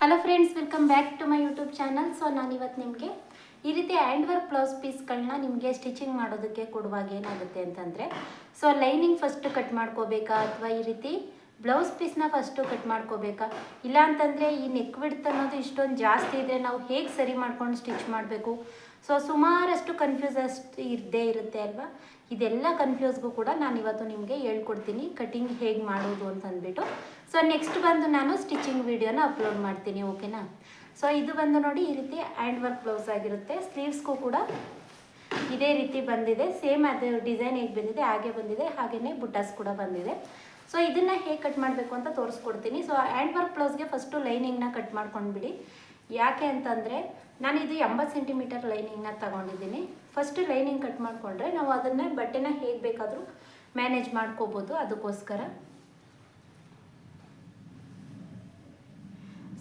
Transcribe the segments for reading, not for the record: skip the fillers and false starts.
Hello friends, welcome back to my YouTube channel. So ನಾನು ಇವತ್ತು ನಿಮಗೆ ಈ ರೀತಿ ಹ್ಯಾಂಡ್ ವರ್ಕ್ ಬ್ಲೌಸ್ ಪೀಸ್ಗಳನ್ನ ನಿಮಗೆ ಸ್ಟಿಚಿಂಗ್ ಮಾಡೋದಕ್ಕೆ ಕೊಡುವಾಗ ಏನಾಗುತ್ತೆ ಅಂತಂದರೆ, ಸೊ ಲೈನಿಂಗ್ ಫಸ್ಟು ಕಟ್ ಮಾಡ್ಕೋಬೇಕಾ ಅಥವಾ ಈ ರೀತಿ ಬ್ಲೌಸ್ ಪೀಸ್ನ ಫಸ್ಟು ಕಟ್ ಮಾಡ್ಕೋಬೇಕಾ, ಇಲ್ಲ ಅಂತಂದರೆ ಈ ನೆಕ್ ವಿಡ್ತ್ ಅನ್ನೋದು ಇಷ್ಟೊಂದು ಜಾಸ್ತಿ ಇದ್ದರೆ ನಾವು ಹೇಗೆ ಸರಿ ಮಾಡ್ಕೊಂಡು ಸ್ಟಿಚ್ ಮಾಡಬೇಕು. ಸೊ ಸುಮಾರಷ್ಟು ಕನ್ಫ್ಯೂಸ್ ಅಷ್ಟು ಇದ್ದೇ ಇರುತ್ತೆ ಅಲ್ವಾ. ಇದೆಲ್ಲ ಕನ್ಫ್ಯೂಸ್ಗೂ ಕೂಡ ನಾನು ಇವತ್ತು ನಿಮಗೆ ಹೇಳ್ಕೊಡ್ತೀನಿ ಕಟಿಂಗ್ ಹೇಗೆ ಮಾಡೋದು ಅಂತಂದ್ಬಿಟ್ಟು. ಸೊ ನೆಕ್ಸ್ಟ್ ಬಂದು ನಾನು ಸ್ಟಿಚಿಂಗ್ ವಿಡಿಯೋನ ಅಪ್ಲೋಡ್ ಮಾಡ್ತೀನಿ, ಓಕೆನಾ. ಸೊ ಇದು ಬಂದು ನೋಡಿ ಈ ರೀತಿ ಹ್ಯಾಂಡ್ ವರ್ಕ್ ಬ್ಲೌಸ್ ಆಗಿರುತ್ತೆ. ಸ್ಲೀವ್ಸ್ಗೂ ಕೂಡ ಇದೇ ರೀತಿ ಬಂದಿದೆ, ಸೇಮ್ ಅದು ಡಿಸೈನ್ ಹೇಗೆ ಬಂದಿದೆ ಹಾಗೆ ಬಂದಿದೆ, ಹಾಗೆಯೇ ಬುಟ್ಟಾಸ್ ಕೂಡ ಬಂದಿದೆ. ಸೊ ಇದನ್ನು ಹೇಗೆ ಕಟ್ ಮಾಡಬೇಕು ಅಂತ ತೋರಿಸ್ಕೊಡ್ತೀನಿ. ಸೊ ಹ್ಯಾಂಡ್ ವರ್ಕ್ ಬ್ಲೌಸ್ಗೆ ಫಸ್ಟು ಲೈನಿಂಗ್ನ ಕಟ್ ಮಾಡ್ಕೊಂಡ್ಬಿಡಿ. ಯಾಕೆ ಅಂತಂದರೆ ನಾನಿದು 80 ಸೆಂಟಿಮೀಟರ್ ಲೈನಿಂಗ್ನ ತಗೊಂಡಿದ್ದೀನಿ. ಫಸ್ಟ್ ಲೈನಿಂಗ್ ಕಟ್ ಮಾಡಿಕೊಂಡ್ರೆ ನಾವು ಅದನ್ನು ಬಟ್ಟೆನ ಹೇಗೆ ಬೇಕಾದರೂ ಮ್ಯಾನೇಜ್ ಮಾಡ್ಕೋಬೋದು, ಅದಕ್ಕೋಸ್ಕರ.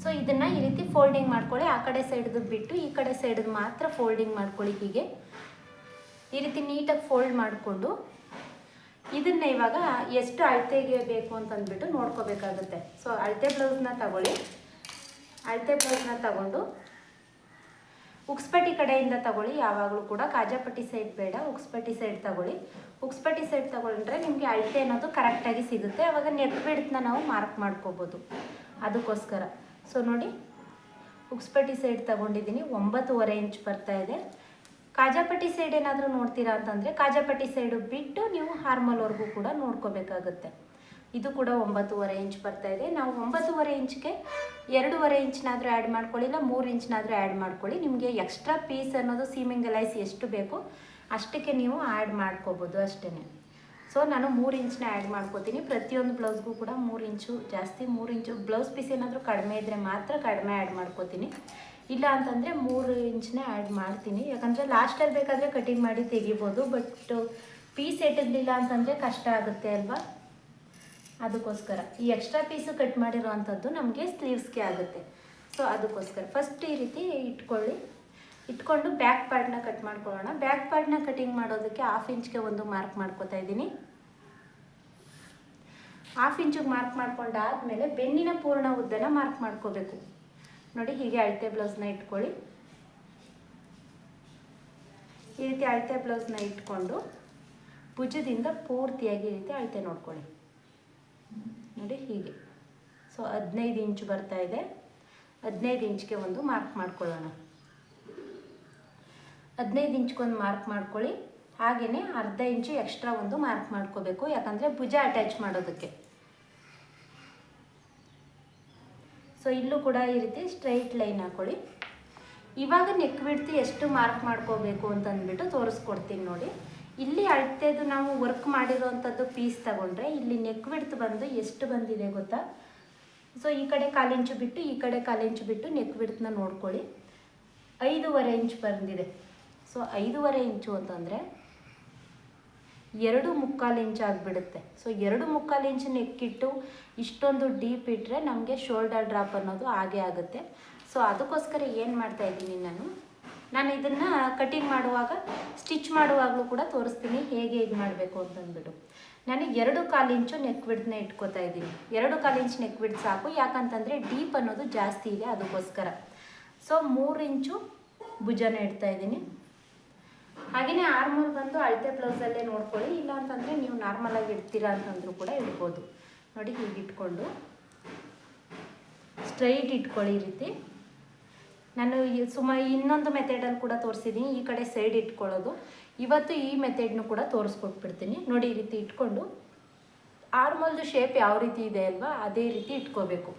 ಸೊ ಇದನ್ನು ಈ ರೀತಿ ಫೋಲ್ಡಿಂಗ್ ಮಾಡ್ಕೊಳ್ಳಿ. ಆ ಕಡೆ ಸೈಡ್ದು ಬಿಟ್ಟು ಈ ಕಡೆ ಸೈಡ್ದು ಮಾತ್ರ ಫೋಲ್ಡಿಂಗ್ ಮಾಡ್ಕೊಳ್ಳಿ. ಹೀಗೆ ಈ ರೀತಿ ನೀಟಾಗಿ ಫೋಲ್ಡ್ ಮಾಡಿಕೊಂಡು ಇದನ್ನು ಇವಾಗ ಎಷ್ಟು ಅಳತೆಗೆ ಬೇಕು ಅಂತಂದ್ಬಿಟ್ಟು ನೋಡ್ಕೋಬೇಕಾಗುತ್ತೆ. ಸೊ ಅಳತೆ ಬ್ಲೌಸ್ನ ತಗೊಳ್ಳಿ. ಅಳತೆ ಬ್ಲೌಸ್ನ ತಗೊಂಡು ಉಕ್ಸ್ಪಟ್ಟಿ ಕಡೆಯಿಂದ ತಗೊಳ್ಳಿ. ಯಾವಾಗಲೂ ಕೂಡ ಕಾಜಾಪಟ್ಟಿ ಸೈಡ್ ಬೇಡ, ಉಕ್ಸ್ಪಟ್ಟಿ ಸೈಡ್ ತಗೊಳ್ಳಿ. ಉಕ್ಸ್ಪಟ್ಟಿ ಸೈಡ್ ತಗೊಂಡ್ರೆ ನಿಮಗೆ ಅಳತೆ ಅನ್ನೋದು ಕರೆಕ್ಟಾಗಿ ಸಿಗುತ್ತೆ. ಆವಾಗ ನೆಕ್ ವಿಡ್ತ್ನ ನಾವು ಮಾರ್ಕ್ ಮಾಡ್ಕೋಬೋದು, ಅದಕ್ಕೋಸ್ಕರ. ಸೊ ನೋಡಿ, ಉಕ್ಸ್ಪಟ್ಟಿ ಸೈಡ್ ತಗೊಂಡಿದ್ದೀನಿ, 9.5 ಇಂಚ್ ಬರ್ತಾ ಇದೆ. ಕಾಜಾಪಟ್ಟಿ ಸೈಡ್ ಏನಾದರೂ ನೋಡ್ತೀರಾ ಅಂತಂದರೆ ಕಾಜಾಪಟ್ಟಿ ಸೈಡು ಬಿಟ್ಟು ನೀವು ಹಾರ್ಮಲ್ವರೆಗೂ ಕೂಡ ನೋಡ್ಕೋಬೇಕಾಗುತ್ತೆ. ಇದು ಕೂಡ 9.5 ಇಂಚ್ ಬರ್ತಾ ಇದೆ. ನಾವು 9.5 ಇಂಚ್ಗೆ 2.5 ಇಂಚ್ನಾದರೂ ಆ್ಯಡ್ ಮಾಡ್ಕೊಳ್ಳಿ, ಇಲ್ಲ 3 ಇಂಚ್ನಾದರೂ ಆ್ಯಡ್ ಮಾಡ್ಕೊಳ್ಳಿ. ನಿಮಗೆ ಎಕ್ಸ್ಟ್ರಾ ಪೀಸ್ ಅನ್ನೋದು ಸೀಮಿಂಗ್ ಎಲೈಸ್ ಎಷ್ಟು ಬೇಕೋ ಅಷ್ಟಕ್ಕೆ ನೀವು ಆ್ಯಡ್ ಮಾಡ್ಕೋಬೋದು ಅಷ್ಟೇ. ಸೊ ನಾನು 3 ಇಂಚನ್ನ ಆ್ಯಡ್ ಮಾಡ್ಕೋತೀನಿ. ಪ್ರತಿಯೊಂದು ಬ್ಲೌಸ್ಗೂ ಕೂಡ 3 ಇಂಚು ಜಾಸ್ತಿ, 3 ಇಂಚು ಬ್ಲೌಸ್ ಪೀಸ್ ಏನಾದರೂ ಕಡಿಮೆ ಇದ್ದರೆ ಮಾತ್ರ ಕಡಿಮೆ ಆ್ಯಡ್ ಮಾಡ್ಕೋತೀನಿ, ಇಲ್ಲ ಅಂತಂದರೆ 3 ಇಂಚನ್ನ ಆ್ಯಡ್ ಮಾಡ್ತೀನಿ. ಯಾಕಂದರೆ ಲಾಸ್ಟಲ್ಲಿ ಬೇಕಾದರೆ ಕಟಿಂಗ್ ಮಾಡಿ ತೆಗಿಬೋದು, ಬಟ್ ಪೀಸ್ ಎಟಗಲಿಲ್ಲ ಅಂತಂದರೆ ಕಷ್ಟ ಆಗುತ್ತೆ ಅಲ್ವಾ, ಅದಕ್ಕೋಸ್ಕರ. ಈ ಎಕ್ಸ್ಟ್ರಾ ಪೀಸು ಕಟ್ ಮಾಡಿರೋ ಅಂಥದ್ದು ನಮಗೆ ಸ್ಲೀವ್ಸ್ಗೆ ಆಗುತ್ತೆ. ಸೊ ಅದಕ್ಕೋಸ್ಕರ ಫಸ್ಟ್ ಈ ರೀತಿ ಇಟ್ಕೊಂಡು ಬ್ಯಾಕ್ ಪಾರ್ಟ್ನ ಕಟ್ ಮಾಡ್ಕೊಳ್ಳೋಣ. ಬ್ಯಾಕ್ ಪಾರ್ಟ್ನ ಕಟಿಂಗ್ ಮಾಡೋದಕ್ಕೆ 1/2 ಇಂಚ್ಗೆ ಒಂದು ಮಾರ್ಕ್ ಮಾಡ್ಕೋತಾ ಇದ್ದೀನಿ. 1/2 ಇಂಚಿಗೆ ಮಾರ್ಕ್ ಮಾಡ್ಕೊಂಡಾದಮೇಲೆ ಬೆನ್ನಿನ ಪೂರ್ಣ ಉದ್ದನ ಮಾರ್ಕ್ ಮಾಡ್ಕೋಬೇಕು. ನೋಡಿ, ಹೀಗೆ ಅಳತೆ ಬ್ಲೌಸ್ನ ಇಟ್ಕೊಳ್ಳಿ. ಈ ರೀತಿ ಅಳತೆ ಬ್ಲೌಸ್ನ ಇಟ್ಕೊಂಡು ಭುಜದಿಂದ ಪೂರ್ತಿಯಾಗಿ ಈ ರೀತಿ ಅಳತೆ ನೋಡ್ಕೊಳ್ಳಿ. ನೋಡಿ ಹೀಗೆ. ಸೊ 15 ಇಂಚು ಬರ್ತಾ ಇದೆ. 15 ಇಂಚ್ಗೆ ಒಂದು ಮಾರ್ಕ್ ಮಾಡ್ಕೊಳ್ಳೋಣ. 15 ಇಂಚ್ಗೊಂದು ಮಾರ್ಕ್ ಮಾಡ್ಕೊಳ್ಳಿ. ಹಾಗೆಯೇ 1/2 ಇಂಚು ಎಕ್ಸ್ಟ್ರಾ ಒಂದು ಮಾರ್ಕ್ ಮಾಡ್ಕೋಬೇಕು, ಯಾಕಂದರೆ ಭುಜ ಅಟ್ಯಾಚ್ ಮಾಡೋದಕ್ಕೆ. ಸೊ ಇಲ್ಲೂ ಕೂಡ ಈ ರೀತಿ ಸ್ಟ್ರೈಟ್ ಲೈನ್ ಹಾಕೊಳ್ಳಿ. ಇವಾಗ ನೆಕ್ ವಿಡ್ತ್ ಎಷ್ಟು ಮಾರ್ಕ್ ಮಾಡ್ಕೋಬೇಕು ಅಂತಂದ್ಬಿಟ್ಟು ತೋರಿಸ್ಕೊಡ್ತೀನಿ ನೋಡಿ. ಇಲ್ಲಿ ಅಳತೆದು ನಾವು ವರ್ಕ್ ಮಾಡಿರೋವಂಥದ್ದು ಪೀಸ್ ತಗೊಂಡ್ರೆ ಇಲ್ಲಿ ನೆಕ್ ವಿಡ್ತ್ ಬಂದು ಎಷ್ಟು ಬಂದಿದೆ ಗೊತ್ತಾ. ಸೊ ಈ ಕಡೆ 1/4 ಇಂಚು ಬಿಟ್ಟು ಈ ಕಡೆ 1/4 ಇಂಚು ಬಿಟ್ಟು ನೆಕ್ ವಿಡ್ತ್ನ ನೋಡ್ಕೊಳ್ಳಿ. 5.5 ಇಂಚ್ ಬಂದಿದೆ. ಸೊ 5.5 ಇಂಚು ಅಂತಂದರೆ 2.75 ಇಂಚ್ ಆಗಿಬಿಡುತ್ತೆ. ಸೊ 2.75 ಇಂಚ್ ನೆಕ್ಕಿಟ್ಟು ಇಷ್ಟೊಂದು ಡೀಪ್ ಇಟ್ಟರೆ ನಮಗೆ ಶೋಲ್ಡರ್ ಡ್ರಾಪ್ ಅನ್ನೋದು ಹಾಗೆ ಆಗುತ್ತೆ. ಸೊ ಅದಕ್ಕೋಸ್ಕರ ಏನು ಮಾಡ್ತಾಯಿದ್ದೀನಿ, ನಾನು ಇದನ್ನು ಕಟಿಂಗ್ ಮಾಡುವಾಗ ಸ್ಟಿಚ್ ಮಾಡುವಾಗಲೂ ಕೂಡ ತೋರಿಸ್ತೀನಿ ಹೇಗೆ ಇದು ಮಾಡಬೇಕು ಅಂತಂದ್ಬಿಟ್ಟು. ನಾನು 2.25 ಇಂಚು ನೆಕ್ ವಿಡ್ತ್ನ ಇಟ್ಕೋತಾ ಇದ್ದೀನಿ. 2.25 ಇಂಚ್ ನೆಕ್ ವಿಡ್ತ್ ಸಾಕು, ಯಾಕಂತಂದರೆ ಡೀಪ್ ಅನ್ನೋದು ಜಾಸ್ತಿ ಇದೆ, ಅದಕ್ಕೋಸ್ಕರ. ಸೊ 3 ಇಂಚು ಭುಜನ ಇಡ್ತಾ ಇದ್ದೀನಿ. ಹಾಗೆಯೇ ಆರ್ಮೋಲ್ ಬಂದು ಅಳತೆ ಬ್ಲೌಸಲ್ಲೇ ನೋಡ್ಕೊಳ್ಳಿ, ಇಲ್ಲ ಅಂತಂದರೆ ನೀವು ನಾರ್ಮಲಾಗಿ ಇಡ್ತೀರಾ ಅಂತಂದ್ರೂ ಕೂಡ ಇಡ್ಬೋದು. ನೋಡಿ, ಹೀಗೆ ಇಟ್ಕೊಂಡು ಸ್ಟ್ರೈಟ್ ಇಟ್ಕೊಳ್ಳಿ. ಈ ರೀತಿ ನಾನು ಇನ್ನೊಂದು ಮೆಥಡಲ್ಲಿ ಕೂಡ ತೋರಿಸಿದ್ದೀನಿ, ಈ ಕಡೆ ಸೈಡ್ ಇಟ್ಕೊಳ್ಳೋದು. ಇವತ್ತು ಈ ಮೆಥಡ್ನು ಕೂಡ ತೋರಿಸ್ಕೊಟ್ಬಿಡ್ತೀನಿ. ನೋಡಿ, ಈ ರೀತಿ ಇಟ್ಕೊಂಡು ಆರ್ಮೋಲ್ದು ಶೇಪ್ ಯಾವ ರೀತಿ ಇದೆ ಅಲ್ವಾ ಅದೇ ರೀತಿ ಇಟ್ಕೋಬೇಕು.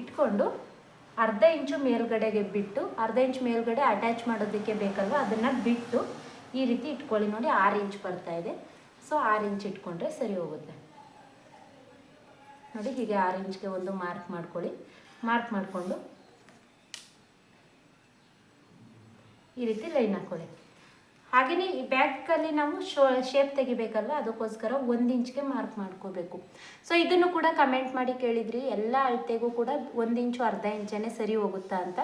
ಇಟ್ಕೊಂಡು 1/2 ಇಂಚು ಮೇಲ್ಗಡೆಗೆ ಬಿಟ್ಟು 1/2 ಇಂಚ್ ಮೇಲ್ಗಡೆ ಅಟ್ಯಾಚ್ ಮಾಡೋದಕ್ಕೆ ಬೇಕಲ್ವ, ಅದನ್ನು ಬಿಟ್ಟು ಈ ರೀತಿ ಇಟ್ಕೊಳ್ಳಿ. ನೋಡಿ, 6 ಇಂಚ್ ಬರ್ತಾ ಇದೆ. ಸೊ 6 ಇಂಚ್ ಇಟ್ಕೊಂಡ್ರೆ ಸರಿ ಹೋಗುತ್ತೆ. ನೋಡಿ, ಹೀಗೆ 6 ಇಂಚ್ಗೆ ಒಂದು ಮಾರ್ಕ್ ಮಾಡ್ಕೊಳ್ಳಿ. ಮಾರ್ಕ್ ಮಾಡಿಕೊಂಡು ಈ ರೀತಿ ಲೈನ್ ಹಾಕ್ಕೊಳ್ಳಿ. ಹಾಗೆಯೇ ಈ ಬ್ಯಾಕಲ್ಲಿ ನಾವು ಶೇಪ್ ತೆಗಿಬೇಕಲ್ವ, ಅದಕ್ಕೋಸ್ಕರ 1 ಇಂಚ್ಗೆ ಮಾರ್ಕ್ ಮಾಡ್ಕೋಬೇಕು. ಸೊ ಇದನ್ನು ಕೂಡ ಕಮೆಂಟ್ ಮಾಡಿ ಕೇಳಿದ್ರಿ, ಎಲ್ಲ ಅಳತೆಗೂ ಕೂಡ 1 ಇಂಚು 1/2 ಇಂಚೇ ಸರಿ ಹೋಗುತ್ತಾ ಅಂತ.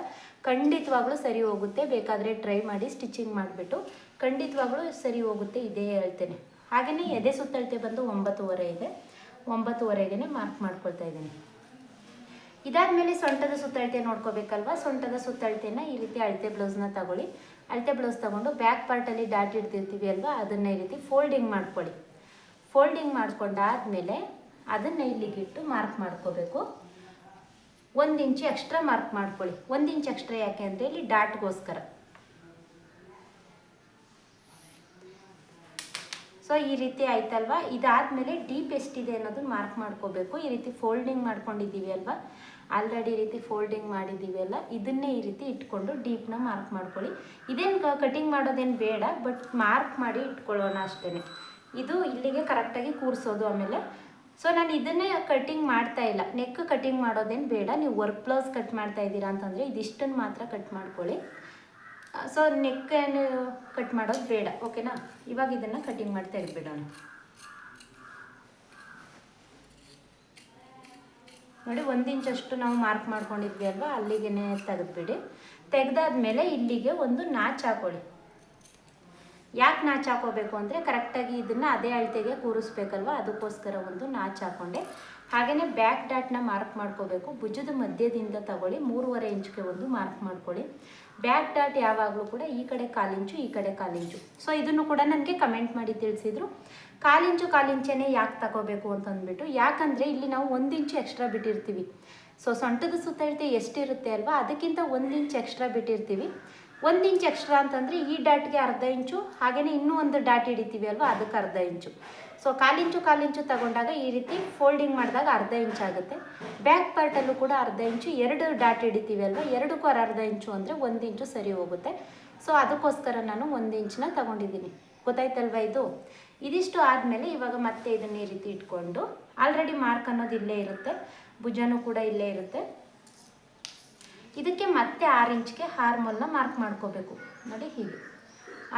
ಖಂಡಿತವಾಗ್ಲೂ ಸರಿ ಹೋಗುತ್ತೆ, ಬೇಕಾದರೆ ಟ್ರೈ ಮಾಡಿ ಸ್ಟಿಚಿಂಗ್ ಮಾಡಿಬಿಟ್ಟು. ಖಂಡಿತವಾಗ್ಲೂ ಸರಿ ಹೋಗುತ್ತೆ, ಇದೇ ಹೇಳ್ತೇನೆ. ಹಾಗೆಯೇ ಎದೆ ಸುತ್ತಳತೆ ಬಂದು 9.5 ಇದೆ. 9.5ಗೆ ಮಾರ್ಕ್ ಮಾಡ್ಕೊಳ್ತಾ ಇದ್ದೀನಿ. ಇದಾದಮೇಲೆ ಸೊಂಟದ ಸುತ್ತಳತೆ ನೋಡ್ಕೋಬೇಕಲ್ವ. ಸೊಂಟದ ಸುತ್ತಳತೆನ ಈ ರೀತಿ ಅಳತೆ ಬ್ಲೌಸ್ನ ತಗೊಳ್ಳಿ. ಅಳತೆ ಬ್ಲೌಸ್ ತಗೊಂಡು ಬ್ಯಾಕ್ ಪಾರ್ಟಲ್ಲಿ ಡಾಟ್ ಇಡ್ತಿರ್ತೀವಿ ಅಲ್ವಾ, ಅದನ್ನು ಈ ರೀತಿ ಫೋಲ್ಡಿಂಗ್ ಮಾಡ್ಕೊಳ್ಳಿ. ಫೋಲ್ಡಿಂಗ್ ಮಾಡ್ಕೊಂಡಾದ್ಮೇಲೆ ಅದನ್ನು ಇಲ್ಲಿಗಿಟ್ಟು ಮಾರ್ಕ್ ಮಾಡ್ಕೋಬೇಕು. 1 ಇಂಚ್ ಎಕ್ಸ್ಟ್ರಾ ಮಾರ್ಕ್ ಮಾಡ್ಕೊಳ್ಳಿ. 1 ಇಂಚ್ ಎಕ್ಸ್ಟ್ರಾ ಯಾಕೆ ಅಂದರೆ ಇಲ್ಲಿ ಡಾಟ್ಗೋಸ್ಕರ. ಸೊ ಈ ರೀತಿ ಆಯ್ತಲ್ವಾ. ಇದಾದಮೇಲೆ ಡೀಪ್ ಎಷ್ಟಿದೆ ಅನ್ನೋದನ್ನ ಮಾರ್ಕ್ ಮಾಡ್ಕೋಬೇಕು. ಈ ರೀತಿ ಫೋಲ್ಡಿಂಗ್ ಮಾಡ್ಕೊಂಡಿದ್ದೀವಿ ಅಲ್ವಾ, ಆಲ್ರೆಡಿ ಈ ರೀತಿ ಫೋಲ್ಡಿಂಗ್ ಮಾಡಿದ್ದೀವಿ ಅಲ್ಲ, ಇದನ್ನೇ ಈ ರೀತಿ ಇಟ್ಕೊಂಡು ಡೀಪ್ನ ಮಾರ್ಕ್ ಮಾಡ್ಕೊಳ್ಳಿ. ಇದೇನು ಕಟಿಂಗ್ ಮಾಡೋದೇನು ಬೇಡ, ಬಟ್ ಮಾರ್ಕ್ ಮಾಡಿ ಇಟ್ಕೊಳ್ಳೋಣ ಅಷ್ಟೇ. ಇದು ಇಲ್ಲಿಗೆ ಕರೆಕ್ಟಾಗಿ ಕೂರಿಸೋದು ಆಮೇಲೆ. ಸೊ ನಾನು ಇದನ್ನೇ ಕಟಿಂಗ್ ಮಾಡ್ತಾ ಇಲ್ಲ, ನೆಕ್ ಕಟಿಂಗ್ ಮಾಡೋದೇನು ಬೇಡ. ನೀವು ವರ್ಕ್ ಬ್ಲೌಸ್ ಕಟ್ ಮಾಡ್ತಾ ಇದ್ದೀರಾ ಅಂತಂದರೆ ಇದಿಷ್ಟನ್ನು ಮಾತ್ರ ಕಟ್ ಮಾಡ್ಕೊಳ್ಳಿ. ಸೊ ನೆಕ್ ಏನು ಕಟ್ ಮಾಡೋದು ಬೇಡ, ಓಕೆನಾ. ಇವಾಗ ಇದನ್ನು ಕಟಿಂಗ್ ಮಾಡಿ ತೆಗೆದುಬಿಡೋಣ. ನೋಡಿ 1 ಇಂಚಷ್ಟು ನಾವು ಮಾರ್ಕ್ ಮಾಡ್ಕೊಂಡಿದ್ವಿ ಅಲ್ವಾ, ಅಲ್ಲಿಗೆ ತೆಗೆದುಬಿಡಿ. ತೆಗೆದಾದ್ಮೇಲೆ ಇಲ್ಲಿಗೆ ಒಂದು ನಾಚ್ ಹಾಕೊಳ್ಳಿ. ಯಾಕೆ ನಾಚ್ ಹಾಕೋಬೇಕು ಅಂದರೆ ಕರೆಕ್ಟಾಗಿ ಇದನ್ನು ಅದೇ ಅಳತೆಗೆ ಕೂರಿಸ್ಬೇಕಲ್ವ, ಅದಕ್ಕೋಸ್ಕರ ಒಂದು ನಾಚ್ ಹಾಕ್ಕೊಂಡೆ. ಹಾಗೆಯೇ ಬ್ಯಾಕ್ ಡಾಟ್ನ ಮಾರ್ಕ್ ಮಾಡ್ಕೋಬೇಕು. ಭುಜದ ಮಧ್ಯದಿಂದ ತಗೊಳ್ಳಿ, 3.5 ಇಂಚ್ಗೆ ಒಂದು ಮಾರ್ಕ್ ಮಾಡ್ಕೊಳ್ಳಿ. ಬ್ಯಾಕ್ ಡಾಟ್ ಯಾವಾಗಲೂ ಕೂಡ ಈ ಕಡೆ 1/4 ಇಂಚು, ಈ ಕಡೆ 1/4 ಇಂಚು. ಸೊ ಇದನ್ನು ಕೂಡ ನನಗೆ ಕಮೆಂಟ್ ಮಾಡಿ ತಿಳಿಸಿದ್ರು. 1/4 ಇಂಚೇ ಯಾಕೆ ತಗೋಬೇಕು ಅಂತಂದ್ಬಿಟ್ಟು. ಯಾಕಂದರೆ ಇಲ್ಲಿ ನಾವು 1 ಇಂಚು ಎಕ್ಸ್ಟ್ರಾ ಬಿಟ್ಟಿರ್ತೀವಿ. ಸೊ ಸೊಂಟದ ಸುತ್ತಳತೆ ಎಷ್ಟಿರುತ್ತೆ ಅಲ್ವಾ, ಅದಕ್ಕಿಂತ 1 ಇಂಚ್ ಎಕ್ಸ್ಟ್ರಾ ಬಿಟ್ಟಿರ್ತೀವಿ. 1 ಇಂಚ್ ಎಕ್ಸ್ಟ್ರಾ ಅಂತಂದರೆ ಈ ಡಾಟ್ಗೆ 1/2 ಇಂಚು, ಹಾಗೆಯೇ ಇನ್ನೂ ಒಂದು ಡಾಟ್ ಹಿಡಿತೀವಿ ಅಲ್ವಾ, ಅದಕ್ಕೆ 1/2 ಇಂಚು. ಸೊ 1/4 ಇಂಚು ತಗೊಂಡಾಗ ಈ ರೀತಿ ಫೋಲ್ಡಿಂಗ್ ಮಾಡಿದಾಗ 1/2 ಇಂಚ್ ಆಗುತ್ತೆ. ಬ್ಯಾಕ್ ಪಾರ್ಟಲ್ಲೂ ಕೂಡ 1/2 ಇಂಚು, 2 ಡಾಟ್ ಹಿಡಿತೀವಿ ಅಲ್ವಾ, 2ಕ್ಕೂ 1/2 ಇಂಚು ಅಂದರೆ 1 ಇಂಚು ಸರಿ ಹೋಗುತ್ತೆ. ಸೊ ಅದಕ್ಕೋಸ್ಕರ ನಾನು 1 ಇಂಚನ್ನ ತಗೊಂಡಿದ್ದೀನಿ. ಗೊತ್ತಾಯ್ತಲ್ವ ಇದು. ಇದಿಷ್ಟು ಆದಮೇಲೆ ಇವಾಗ ಮತ್ತೆ ಇದನ್ನು ಈ ರೀತಿ ಇಟ್ಕೊಂಡು, ಆಲ್ರೆಡಿ ಮಾರ್ಕ್ ಅನ್ನೋದು ಇಲ್ಲೇ ಇರುತ್ತೆ, ಭುಜನೂ ಕೂಡ ಇಲ್ಲೇ ಇರುತ್ತೆ. ಇದಕ್ಕೆ ಮತ್ತೆ 6 ಇಂಚ್ಗೆ ಆರ್ಮೋಲ್ನ ಮಾರ್ಕ್ ಮಾಡ್ಕೋಬೇಕು. ನೋಡಿ ಹೀಗೆ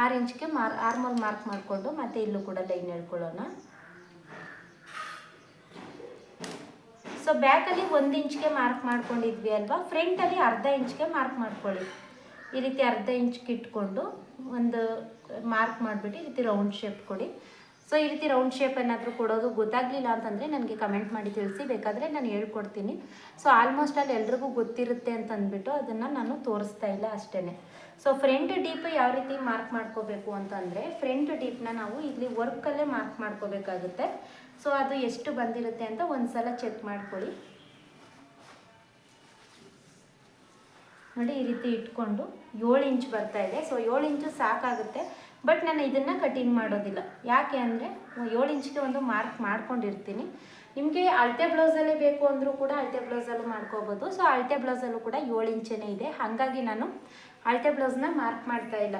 6 ಇಂಚ್ಗೆ ಆರ್ಮೋಲ್ ಮಾರ್ಕ್ ಮಾಡಿಕೊಂಡು ಮತ್ತೆ ಇಲ್ಲೂ ಕೂಡ ಲೈನ್ ಹೇಳ್ಕೊಳ್ಳೋಣ. ಸೊ ಬ್ಯಾಕಲ್ಲಿ 1 ಇಂಚ್ಗೆ ಮಾರ್ಕ್ ಮಾಡ್ಕೊಂಡಿದ್ವಿ ಅಲ್ವಾ, ಫ್ರಂಟಲ್ಲಿ 1/2 ಇಂಚ್ಗೆ ಮಾರ್ಕ್ ಮಾಡ್ಕೊಳ್ಳಿ. ಈ ರೀತಿ 1/2 ಇಂಚ್ಗೆ ಇಟ್ಕೊಂಡು ಒಂದು ಮಾರ್ಕ್ ಮಾಡಿಬಿಟ್ಟು ಈ ರೀತಿ ರೌಂಡ್ ಶೇಪ್ ಕೊಡಿ. ಸೊ ಈ ರೀತಿ ರೌಂಡ್ ಶೇಪ್ ಏನಾದರೂ ಕೊಡೋದು ಗೊತ್ತಾಗಲಿಲ್ಲ ಅಂತಂದರೆ ನನಗೆ ಕಮೆಂಟ್ ಮಾಡಿ ತಿಳಿಸಿ, ಬೇಕಾದರೆ ನಾನು ಹೇಳ್ಕೊಡ್ತೀನಿ. ಸೊ ಆಲ್ಮೋಸ್ಟ್ ಅಲ್ಲಿ ಎಲ್ರಿಗೂ ಗೊತ್ತಿರುತ್ತೆ ಅಂತ ಅಂದ್ಬಿಟ್ಟು ಅದನ್ನು ನಾನು ತೋರಿಸ್ತಾ ಇಲ್ಲ ಅಷ್ಟೇ. ಸೊ ಫ್ರಂಟ್ ಡೀಪ್ ಯಾವ ರೀತಿ ಮಾರ್ಕ್ ಮಾಡ್ಕೋಬೇಕು ಅಂತಂದರೆ, ಫ್ರಂಟ್ ಡೀಪ್ನ ನಾವು ಇಲ್ಲಿ ವರ್ಕಲ್ಲೇ ಮಾರ್ಕ್ ಮಾಡ್ಕೋಬೇಕಾಗುತ್ತೆ. ಸೊ ಅದು ಎಷ್ಟು ಬಂದಿರುತ್ತೆ ಅಂತ ಒಂದು ಸಲ ಚೆಕ್ ಮಾಡ್ಕೊಳ್ಳಿ. ನೋಡಿ ಈ ರೀತಿ ಇಟ್ಕೊಂಡು 7 ಇಂಚ್ ಬರ್ತಾ ಇದೆ. ಸೊ 7 ಇಂಚು ಸಾಕಾಗುತ್ತೆ, ಬಟ್ ನಾನು ಇದನ್ನು ಕಟಿಂಗ್ ಮಾಡೋದಿಲ್ಲ. ಯಾಕೆ ಅಂದರೆ 7 ಇಂಚ್ಗೆ ಒಂದು ಮಾರ್ಕ್ ಮಾಡ್ಕೊಂಡಿರ್ತೀನಿ. ನಿಮಗೆ ಅಳತೆ ಬ್ಲೌಸಲ್ಲೇ ಬೇಕು ಅಂದರೂ ಕೂಡ ಅಳತೆ ಬ್ಲೌಸಲ್ಲೂ ಮಾಡ್ಕೋಬೋದು. ಸೊ ಅಳತೆ ಬ್ಲೌಸಲ್ಲೂ ಕೂಡ 7 ಇಂಚೇ ಇದೆ, ಹಾಗಾಗಿ ನಾನು ಅಳತೆ ಬ್ಲೌಸ್ನ ಮಾರ್ಕ್ ಮಾಡ್ತಾ ಇಲ್ಲ.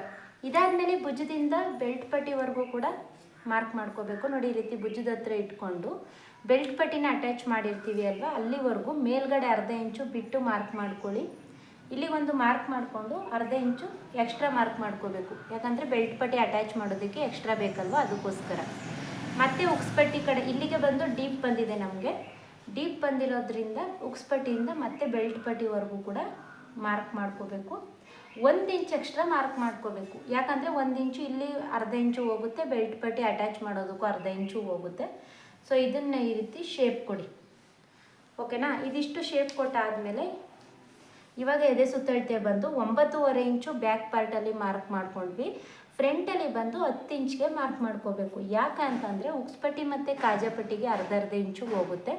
ಇದಾದಮೇಲೆ ಭುಜದಿಂದ ಬೆಲ್ಟ್ ಪಟ್ಟಿವರೆಗೂ ಕೂಡ ಮಾರ್ಕ್ ಮಾಡ್ಕೋಬೇಕು. ನೋಡಿ ಈ ರೀತಿ ಭುಜದ ಹತ್ರ ಇಟ್ಕೊಂಡು ಬೆಲ್ಟ್ ಪಟ್ಟಿನ ಅಟ್ಯಾಚ್ ಮಾಡಿರ್ತೀವಿ ಅಲ್ವಾ, ಅಲ್ಲಿವರೆಗೂ ಮೇಲ್ಗಡೆ 1/2 ಇಂಚು ಬಿಟ್ಟು ಮಾರ್ಕ್ ಮಾಡ್ಕೊಳ್ಳಿ. ಇಲ್ಲಿ ಒಂದು ಮಾರ್ಕ್ ಮಾಡಿಕೊಂಡು 1/2 ಇಂಚು ಎಕ್ಸ್ಟ್ರಾ ಮಾರ್ಕ್ ಮಾಡ್ಕೋಬೇಕು. ಯಾಕಂದರೆ ಬೆಲ್ಟ್ ಪಟ್ಟಿ ಅಟ್ಯಾಚ್ ಮಾಡೋದಕ್ಕೆ ಎಕ್ಸ್ಟ್ರಾ ಬೇಕಲ್ವ, ಅದಕ್ಕೋಸ್ಕರ. ಮತ್ತು ಉಕ್ಸ್ಪಟ್ಟಿ ಕಡೆ ಇಲ್ಲಿಗೆ ಬಂದು ಡೀಪ್ ಬಂದಿದೆ ನಮಗೆ. ಡೀಪ್ ಬಂದಿರೋದ್ರಿಂದ ಉಕ್ಸ್ಪಟ್ಟಿಯಿಂದ ಮತ್ತೆ ಬೆಲ್ಟ್ ಪಟ್ಟಿವರೆಗೂ ಕೂಡ ಮಾರ್ಕ್ ಮಾಡ್ಕೋಬೇಕು. 1 ಇಂಚ್ ಎಕ್ಸ್ಟ್ರಾ ಮಾರ್ಕ್ ಮಾಡ್ಕೋಬೇಕು. ಯಾಕಂದರೆ 1 ಇಂಚು ಇಲ್ಲಿ 1/2 ಇಂಚು ಹೋಗುತ್ತೆ, ಬೆಲ್ಟ್ ಪಟ್ಟಿ ಅಟ್ಯಾಚ್ ಮಾಡೋದಕ್ಕೂ 1/2 ಇಂಚು ಹೋಗುತ್ತೆ. ಸೊ ಇದನ್ನು ಈ ರೀತಿ ಶೇಪ್ ಕೊಡಿ, ಓಕೆನಾ. ಇದಿಷ್ಟು ಶೇಪ್ ಕೊಟ್ಟಾದಮೇಲೆ ಇವಾಗ ಎದೆ ಸುತ್ತಳತೆ ಬಂದು 9.5 ಇಂಚು ಬ್ಯಾಕ್ ಪಾರ್ಟಲ್ಲಿ ಮಾರ್ಕ್ ಮಾಡ್ಕೊಂಡ್ವಿ. ಫ್ರಂಟಲ್ಲಿ ಬಂದು 10 ಇಂಚ್ಗೆ ಮಾರ್ಕ್ ಮಾಡ್ಕೋಬೇಕು. ಯಾಕೆ ಅಂತಂದರೆ ಉಕ್ಸ್ಪಟ್ಟಿ ಮತ್ತು ಕಾಜಾಪಟ್ಟಿಗೆ 1/2 ಇಂಚು ಹೋಗುತ್ತೆ,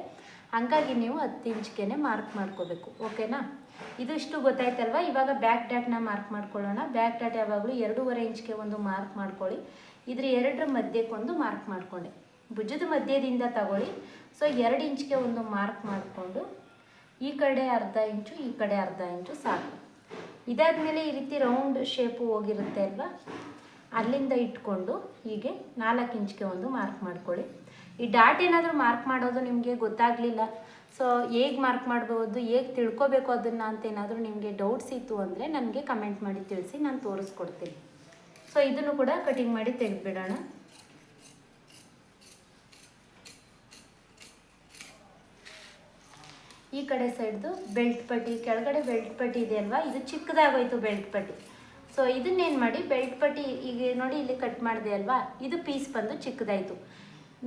ಹಾಗಾಗಿ ನೀವು 10 ಇಂಚ್ಗೆ ಮಾರ್ಕ್ ಮಾಡ್ಕೋಬೇಕು, ಓಕೆನಾ. ಇದಿಷ್ಟು ಗೊತ್ತಾಯ್ತಲ್ವ. ಇವಾಗ ಬ್ಯಾಕ್ ಡಾಟ್ನ ಮಾರ್ಕ್ ಮಾಡ್ಕೊಳ್ಳೋಣ. ಬ್ಯಾಕ್ ಡಾಟ್ ಯಾವಾಗಲೂ 2.5 ಇಂಚ್ಗೆ ಒಂದು ಮಾರ್ಕ್ ಮಾಡ್ಕೊಳ್ಳಿ. ಇದ್ರ 2 ಮಧ್ಯಕ್ಕೊಂದು ಮಾರ್ಕ್ ಮಾಡಿಕೊಂಡೆ. ಭುಜದ ಮಧ್ಯದಿಂದ ತಗೊಳ್ಳಿ. ಸೊ 2 ಇಂಚ್ಗೆ ಒಂದು ಮಾರ್ಕ್ ಮಾಡಿಕೊಂಡು ಈ ಕಡೆ 1/2 ಇಂಚು, ಈ ಕಡೆ 1/2 ಇಂಚು ಸಾಕು. ಇದಾದಮೇಲೆ ಈ ರೀತಿ ರೌಂಡ್ ಶೇಪು ಹೋಗಿರುತ್ತೆ ಅಲ್ವಾ, ಅಲ್ಲಿಂದ ಇಟ್ಕೊಂಡು ಹೀಗೆ 4 ಇಂಚ್ಗೆ ಒಂದು ಮಾರ್ಕ್ ಮಾಡ್ಕೊಳ್ಳಿ. ಈ ಡಾಟ್ ಏನಾದರೂ ಮಾರ್ಕ್ ಮಾಡೋದು ನಿಮಗೆ ಗೊತ್ತಾಗಲಿಲ್ಲ, ಸೊ ಹೇಗೆ ಮಾರ್ಕ್ ಮಾಡ್ಬೋದು, ಹೇಗೆ ತಿಳ್ಕೊಬೇಕು ಅದನ್ನು ಅಂತ ಏನಾದರೂ ನಿಮಗೆ ಡೌಟ್ಸ್ ಇತ್ತು ಅಂದರೆ ನನಗೆ ಕಮೆಂಟ್ ಮಾಡಿ ತಿಳಿಸಿ, ನಾನು ತೋರಿಸ್ಕೊಡ್ತೀನಿ. ಸೊ ಇದನ್ನು ಕೂಡ ಕಟಿಂಗ್ ಮಾಡಿ ತೆಗೆದುಬಿಡೋಣ. ಈ ಕಡೆ ಸೈಡ್ದು ಬೆಲ್ಟ್ ಪಟ್ಟಿ, ಕೆಳಗಡೆ ಬೆಲ್ಟ್ ಪಟ್ಟಿ ಇದೆ ಅಲ್ವಾ, ಇದು ಚಿಕ್ಕದಾಗೋಯ್ತು ಬೆಲ್ಟ್ ಪಟ್ಟಿ. ಸೊ ಇದನ್ನೇನು ಮಾಡಿ ಬೆಲ್ಟ್ ಪಟ್ಟಿ ಈಗ ನೋಡಿ ಇಲ್ಲಿ ಕಟ್ ಮಾಡಿದೆ ಅಲ್ವಾ, ಇದು ಪೀಸ್ ಬಂದು ಚಿಕ್ಕದಾಯಿತು.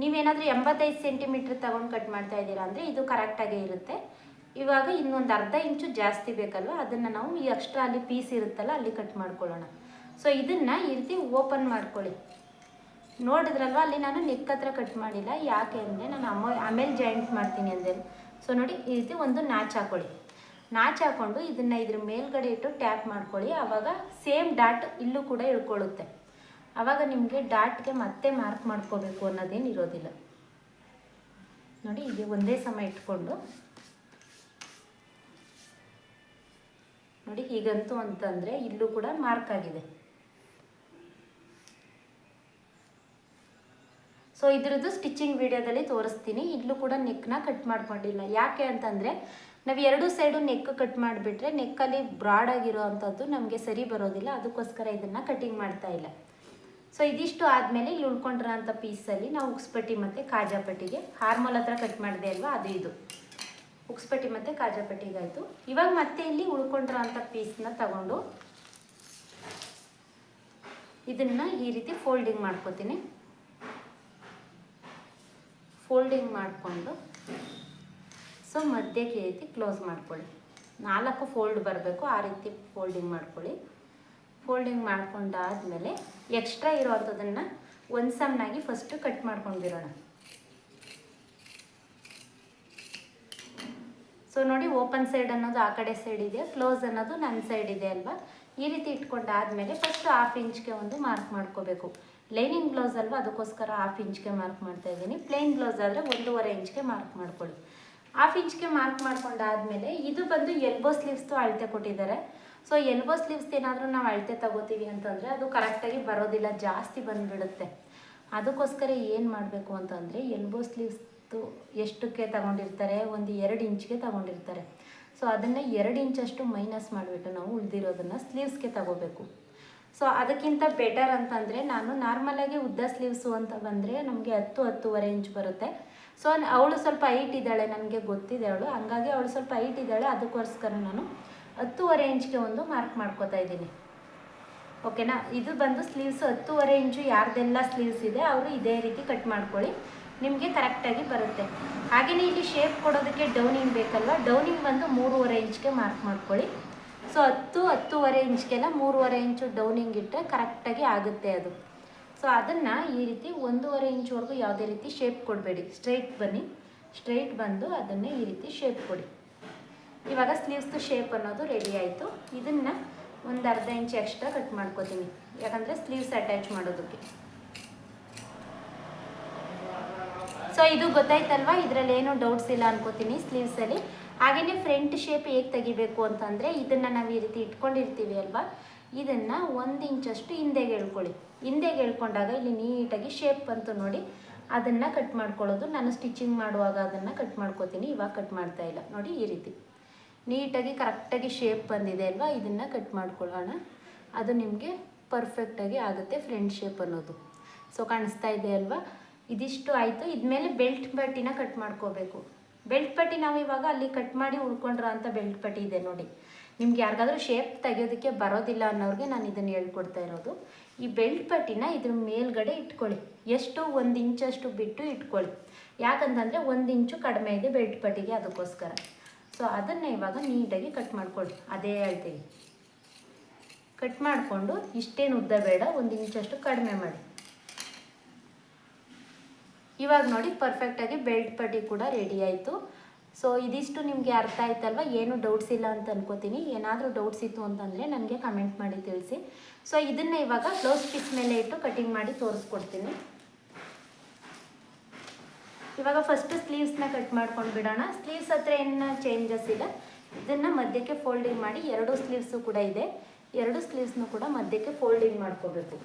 ನೀವೇನಾದರೂ 85 ಸೆಂಟಿಮೀಟ್ರ್ ತೊಗೊಂಡು ಕಟ್ ಮಾಡ್ತಾ ಇದ್ದೀರಾ ಅಂದರೆ ಇದು ಕರೆಕ್ಟಾಗೇ ಇರುತ್ತೆ. ಇವಾಗ ಇನ್ನೊಂದು ಅರ್ಧ ಇಂಚು ಜಾಸ್ತಿ ಬೇಕಲ್ವ, ಅದನ್ನು ನಾವು ಈ ಎಕ್ಸ್ಟ್ರಾ ಅಲ್ಲಿ ಪೀಸ್ ಇರುತ್ತಲ್ಲ ಅಲ್ಲಿ ಕಟ್ ಮಾಡ್ಕೊಳ್ಳೋಣ. ಸೊ ಇದನ್ನು ಈ ರೀತಿ ಓಪನ್ ಮಾಡ್ಕೊಳ್ಳಿ. ನೋಡಿದ್ರಲ್ವ ಅಲ್ಲಿ ನಾನು ನೆಕ್ ಹತ್ರ ಕಟ್ ಮಾಡಿಲ್ಲ, ಯಾಕೆ ಅಂದರೆ ನಾನು ಆಮೇಲೆ ಜಾಯಿಂಟ್ ಮಾಡ್ತೀನಿ ಅಂದೆ. ಸೊ ನೋಡಿ ಈ ರೀತಿ ಒಂದು ನಾಚ್ ಹಾಕೊಳ್ಳಿ. ನಾಚ್ ಹಾಕ್ಕೊಂಡು ಇದನ್ನು ಇದ್ರ ಮೇಲ್ಗಡೆ ಇಟ್ಟು ಟ್ಯಾಪ್ ಮಾಡ್ಕೊಳ್ಳಿ. ಆವಾಗ ಸೇಮ್ ಡಾಟ್ ಇಲ್ಲೂ ಕೂಡ ಇಳ್ಕೊಳ್ಳುತ್ತೆ. ಆವಾಗ ನಿಮಗೆ ಡಾಟ್ಗೆ ಮತ್ತೆ ಮಾರ್ಕ್ ಮಾಡ್ಕೋಬೇಕು ಅನ್ನೋದೇನು ಇರೋದಿಲ್ಲ. ನೋಡಿ ಹೀಗೆ ಒಂದೇ ಸಮ ಇಟ್ಕೊಂಡು ನೋಡಿ ಹೀಗಂತೂ ಅಂತಂದರೆ ಇಲ್ಲೂ ಕೂಡ ಮಾರ್ಕ್ ಆಗಿದೆ. ಸೊ ಇದ್ರದ್ದು ಸ್ಟಿಚಿಂಗ್ ವಿಡಿಯೋದಲ್ಲಿ ತೋರಿಸ್ತೀನಿ. ಇಲ್ಲೂ ಕೂಡ ನೆಕ್ನ ಕಟ್ ಮಾಡ್ಕೊಂಡಿಲ್ಲ. ಯಾಕೆ ಅಂತಂದರೆ ನಾವು ಎರಡು ಸೈಡು ನೆಕ್ ಕಟ್ ಮಾಡಿಬಿಟ್ರೆ ನೆಕ್ಕಲ್ಲಿ ಬ್ರಾಡ್ ಆಗಿರೋ ಅಂಥದ್ದು ನಮಗೆ ಸರಿ ಬರೋದಿಲ್ಲ. ಅದಕ್ಕೋಸ್ಕರ ಇದನ್ನು ಕಟಿಂಗ್ ಮಾಡ್ತಾ ಇಲ್ಲ. ಸೊ ಇದಿಷ್ಟು ಆದಮೇಲೆ ಇಲ್ಲಿ ಉಳ್ಕೊಂಡಿರೋಂಥ ಪೀಸಲ್ಲಿ ನಾವು ಉಕ್ಸ್ಪಟ್ಟಿ ಮತ್ತು ಕಾಜಾಪಟ್ಟಿಗೆ ಹಾರ್ಮೋಲ್ ಹತ್ರ ಕಟ್ ಮಾಡಿದೆ ಅಲ್ವಾ, ಅದು ಇದು ಉಕ್ಸ್ಪಟ್ಟಿ ಮತ್ತು ಕಾಜಾಪಟ್ಟಿಗಾಯಿತು. ಇವಾಗ ಮತ್ತೆ ಇಲ್ಲಿ ಉಳ್ಕೊಂಡಿರೋಂಥ ಪೀಸ್ನ ತಗೊಂಡು ಇದನ್ನು ಈ ರೀತಿ ಫೋಲ್ಡಿಂಗ್ ಮಾಡ್ಕೋತೀನಿ. ಫೋಲ್ಡಿಂಗ್ ಮಾಡಿಕೊಂಡು ಸೊ ಮಧ್ಯಕ್ಕೆ ಈ ರೀತಿ ಕ್ಲೋಸ್ ಮಾಡ್ಕೊಳ್ಳಿ. 4 ಫೋಲ್ಡ್ ಬರಬೇಕು, ಆ ರೀತಿ ಫೋಲ್ಡಿಂಗ್ ಮಾಡ್ಕೊಳ್ಳಿ. ಫೋಲ್ಡಿಂಗ್ ಮಾಡ್ಕೊಂಡಾದಮೇಲೆ ಎಕ್ಸ್ಟ್ರಾ ಇರೋವಂಥದ್ದನ್ನು ಒಂದು ಸಮ್ನಾಗಿ ಫಸ್ಟು ಕಟ್ ಮಾಡ್ಕೊಂಡಿರೋಣ. ಸೊ ನೋಡಿ ಓಪನ್ ಸೈಡ್ ಅನ್ನೋದು ಆ ಕಡೆ ಸೈಡ್ ಇದೆ, ಕ್ಲೋಸ್ ಅನ್ನೋದು ನನ್ನ ಸೈಡ್ ಇದೆ ಅಲ್ವಾ. ಈ ರೀತಿ ಇಟ್ಕೊಂಡಾದಮೇಲೆ ಫಸ್ಟು 1/2 ಇಂಚ್ಗೆ ಒಂದು ಮಾರ್ಕ್ ಮಾಡ್ಕೋಬೇಕು. ಲೈನಿಂಗ್ ಬ್ಲೌಸ್ ಅಲ್ವಾ, ಅದಕ್ಕೋಸ್ಕರ 1/2 ಇಂಚ್ಗೆ ಮಾರ್ಕ್ ಮಾಡ್ತಾ ಇದ್ದೀನಿ. ಪ್ಲೇನ್ ಬ್ಲೌಸ್ ಆದರೆ 1.5 ಇಂಚ್ಗೆ ಮಾರ್ಕ್ ಮಾಡ್ಕೊಳ್ಳಿ. 1/2 ಇಂಚ್ಗೆ ಮಾರ್ಕ್ ಮಾಡ್ಕೊಂಡಾದಮೇಲೆ ಇದು ಬಂದು ಎಲ್ಬೋ ಸ್ಲೀವ್ಸ್ದು ಅಳತೆ ಕೊಟ್ಟಿದ್ದಾರೆ. ಸೊ ಎಲ್ಬೋ ಸ್ಲೀವ್ಸ್ ಏನಾದರೂ ನಾವು ಅಳತೆ ತಗೋತೀವಿ ಅಂತಂದರೆ ಅದು ಕರೆಕ್ಟಾಗಿ ಬರೋದಿಲ್ಲ, ಜಾಸ್ತಿ ಬಂದುಬಿಡುತ್ತೆ. ಅದಕ್ಕೋಸ್ಕರ ಏನು ಮಾಡಬೇಕು ಅಂತಂದರೆ ಎಲ್ಬೋ ಸ್ಲೀವ್ಸ್ದು ಎಷ್ಟಕ್ಕೆ ತಗೊಂಡಿರ್ತಾರೆ, ಒಂದು 2 ಇಂಚ್ಗೆ ತಗೊಂಡಿರ್ತಾರೆ. ಸೊ ಅದನ್ನು 2 ಇಂಚಷ್ಟು ಮೈನಸ್ ಮಾಡಿಬಿಟ್ಟು ನಾವು ಉಳಿದಿರೋದನ್ನು ಸ್ಲೀವ್ಸ್ಗೆ ತಗೋಬೇಕು. ಸೊ ಅದಕ್ಕಿಂತ ಬೆಟರ್ ಅಂತಂದರೆ ನಾನು ನಾರ್ಮಲಾಗಿ ಉದ್ದ ಸ್ಲೀವ್ಸು ಅಂತ ಬಂದರೆ ನಮಗೆ 10-10.5 ಇಂಚ್ ಬರುತ್ತೆ. ಸೊ ಅವಳು ಸ್ವಲ್ಪ ಹೈಟ್ ಇದ್ದಾಳೆ, ನನಗೆ ಗೊತ್ತಿದೆ ಅವಳು, ಹಂಗಾಗಿ ಅವಳು ಸ್ವಲ್ಪ ಹೈಟ್ ಇದ್ದಾಳೆ. ಅದಕ್ಕೋಸ್ಕರ ನಾನು 10.5 ಇಂಚ್ಗೆ ಒಂದು ಮಾರ್ಕ್ ಮಾಡ್ಕೋತಾ ಇದ್ದೀನಿ. ಓಕೆನಾ. ಇದು ಬಂದು ಸ್ಲೀವ್ಸ್ 10.5 ಇಂಚು ಯಾರ್ದೆಲ್ಲ ಸ್ಲೀವ್ಸ್ ಇದೆ ಅವರು ಇದೇ ರೀತಿ ಕಟ್ ಮಾಡ್ಕೊಳ್ಳಿ, ನಿಮಗೆ ಕರೆಕ್ಟಾಗಿ ಬರುತ್ತೆ. ಹಾಗೆಯೇ ಇಲ್ಲಿ ಶೇಪ್ ಕೊಡೋದಕ್ಕೆ ಡೌನಿಂಗ್ ಬೇಕಲ್ವ, ಡೌನಿಂಗ್ ಬಂದು 3.5 ಇಂಚ್ಗೆ ಮಾರ್ಕ್ ಮಾಡ್ಕೊಳ್ಳಿ. ಸೊ 10-10.5 ಇಂಚ್ಗೆಲ್ಲ 3.5 ಇಂಚು ಡೌನಿಂಗ್ ಇಟ್ಟರೆ ಕರೆಕ್ಟಾಗಿ ಆಗುತ್ತೆ ಅದು. ಸೊ ಅದನ್ನು ಈ ರೀತಿ 1.5 ಇಂಚ್ವರೆಗೂ ಯಾವುದೇ ರೀತಿ ಶೇಪ್ ಕೊಡಬೇಡಿ, ಸ್ಟ್ರೈಟ್ ಬನ್ನಿ. ಸ್ಟ್ರೈಟ್ ಬಂದು ಅದನ್ನು ಈ ರೀತಿ ಶೇಪ್ ಕೊಡಿ. ಇವಾಗ ಸ್ಲೀವ್ಸ್ದು ಶೇಪ್ ಅನ್ನೋದು ರೆಡಿ ಆಯಿತು. ಇದನ್ನು ಒಂದು ಅರ್ಧ ಇಂಚ್ ಎಕ್ಸ್ಟ್ರಾ ಕಟ್ ಮಾಡ್ಕೋತೀನಿ, ಯಾಕಂದರೆ ಸ್ಲೀವ್ಸ್ ಅಟ್ಯಾಚ್ ಮಾಡೋದಕ್ಕೆ. ಸೊ ಇದು ಗೊತ್ತಾಯ್ತಲ್ವಾ, ಇದರಲ್ಲಿ ಏನೂ ಡೌಟ್ಸ್ ಇಲ್ಲ ಅನ್ಕೋತೀನಿ ಸ್ಲೀವ್ಸಲ್ಲಿ. ಹಾಗೆಯೇ ಫ್ರಂಟ್ ಶೇಪ್ ಹೇಗೆ ತೆಗಿಬೇಕು ಅಂತಂದರೆ ಇದನ್ನು ನಾವು ಈ ರೀತಿ ಇಟ್ಕೊಂಡಿರ್ತೀವಿ ಅಲ್ವಾ, ಇದನ್ನು 1 ಇಂಚಷ್ಟು ಹಿಂದೆಗೆ ಎಳ್ಕೊಳ್ಳಿ. ಹಿಂದೆಗೆ ಎಳ್ಕೊಂಡಾಗ ಇಲ್ಲಿ ನೀಟಾಗಿ ಶೇಪ್ ಬಂತು ನೋಡಿ, ಅದನ್ನು ಕಟ್ ಮಾಡ್ಕೊಳ್ಳೋದು. ನಾನು ಸ್ಟಿಚಿಂಗ್ ಮಾಡುವಾಗ ಅದನ್ನು ಕಟ್ ಮಾಡ್ಕೋತೀನಿ, ಇವಾಗ ಕಟ್ ಮಾಡ್ತಾ ಇಲ್ಲ. ನೋಡಿ ಈ ರೀತಿ ನೀಟಾಗಿ ಕರೆಕ್ಟಾಗಿ ಶೇಪ್ ಬಂದಿದೆ ಅಲ್ವಾ, ಇದನ್ನು ಕಟ್ ಮಾಡ್ಕೊಳ್ಳೋಣ. ಅದು ನಿಮಗೆ ಪರ್ಫೆಕ್ಟಾಗಿ ಆಗುತ್ತೆ ಫ್ರಂಟ್ ಶೇಪ್ ಅನ್ನೋದು. ಸೊ ಕಾಣಿಸ್ತಾ ಇದೆ ಅಲ್ವಾ. ಇದಿಷ್ಟು ಆಯಿತು. ಇದ್ಮೇಲೆ ಬೆಲ್ಟ್ ಪಟ್ಟಿನ ಕಟ್ ಮಾಡ್ಕೋಬೇಕು. ಬೆಲ್ಟ್ ಪಟ್ಟಿ ನಾವು ಇವಾಗ ಅಲ್ಲಿ ಕಟ್ ಮಾಡಿ ಉಳ್ಕೊಂಡ್ರ ಅಂತ ಬೆಲ್ಟ್ ಪಟ್ಟಿ ಇದೆ ನೋಡಿ. ನಿಮ್ಗೆ ಯಾರಿಗಾದ್ರೂ ಶೇಪ್ ತೆಗೆಯೋದಕ್ಕೆ ಬರೋದಿಲ್ಲ ಅನ್ನೋರಿಗೆ ನಾನು ಇದನ್ನು ಹೇಳ್ಕೊಡ್ತಾ ಇರೋದು. ಈ ಬೆಲ್ಟ್ ಪಟ್ಟಿನ ಇದ್ರ ಮೇಲ್ಗಡೆ ಇಟ್ಕೊಳ್ಳಿ. ಎಷ್ಟು 1 ಇಂಚಷ್ಟು ಬಿಟ್ಟು ಇಟ್ಕೊಳ್ಳಿ, ಯಾಕಂತಂದರೆ 1 ಇಂಚು ಕಡಿಮೆ ಇದೆ ಬೆಲ್ಟ್ ಪಟ್ಟಿಗೆ, ಅದಕ್ಕೋಸ್ಕರ. ಸೊ ಅದನ್ನು ಇವಾಗ ನೀಟಾಗಿ ಕಟ್ ಮಾಡ್ಕೊಳ್ಳಿ. ಅದೇ ಅಳತೆಗೆ ಕಟ್ ಮಾಡಿಕೊಂಡು ಇಷ್ಟೇನು ಉದ್ದ ಬೇಡ, 1 ಇಂಚಷ್ಟು ಕಡಿಮೆ ಮಾಡಿ. ಇವಾಗ ನೋಡಿ ಪರ್ಫೆಕ್ಟಾಗಿ ಬೆಲ್ಟ್ ಪಟ್ಟಿ ಕೂಡ ರೆಡಿ ಆಯಿತು. ಸೊ ಇದಿಷ್ಟು ನಿಮಗೆ ಅರ್ಥ ಆಯ್ತಲ್ವ, ಏನು ಡೌಟ್ಸ್ ಇಲ್ಲ ಅಂತ ಅನ್ಕೋತೀನಿ. ಏನಾದರೂ ಡೌಟ್ಸ್ ಇತ್ತು ಅಂತಂದರೆ ನನಗೆ ಕಮೆಂಟ್ ಮಾಡಿ ತಿಳಿಸಿ. ಸೊ ಇದನ್ನು ಇವಾಗ ಬ್ಲೌಸ್ ಪೀಸ್ ಮೇಲೆ ಇಟ್ಟು ಕಟಿಂಗ್ ಮಾಡಿ ತೋರಿಸ್ಕೊಡ್ತೀನಿ. ಇವಾಗ ಫಸ್ಟ್ ಸ್ಲೀವ್ಸ್ನ ಕಟ್ ಮಾಡ್ಕೊಂಡು ಬಿಡೋಣ. ಸ್ಲೀವ್ಸ್ ಹತ್ರ ಏನು ಚೇಂಜಸ್ ಇಲ್ಲ. ಇದನ್ನು ಮಧ್ಯಕ್ಕೆ ಫೋಲ್ಡಿಂಗ್ ಮಾಡಿ, 2 ಸ್ಲೀವ್ಸು ಕೂಡ ಇದೆ, 2 ಸ್ಲೀವ್ಸ್ನು ಕೂಡ ಮಧ್ಯಕ್ಕೆ ಫೋಲ್ಡಿಂಗ್ ಮಾಡ್ಕೋಬೇಕು.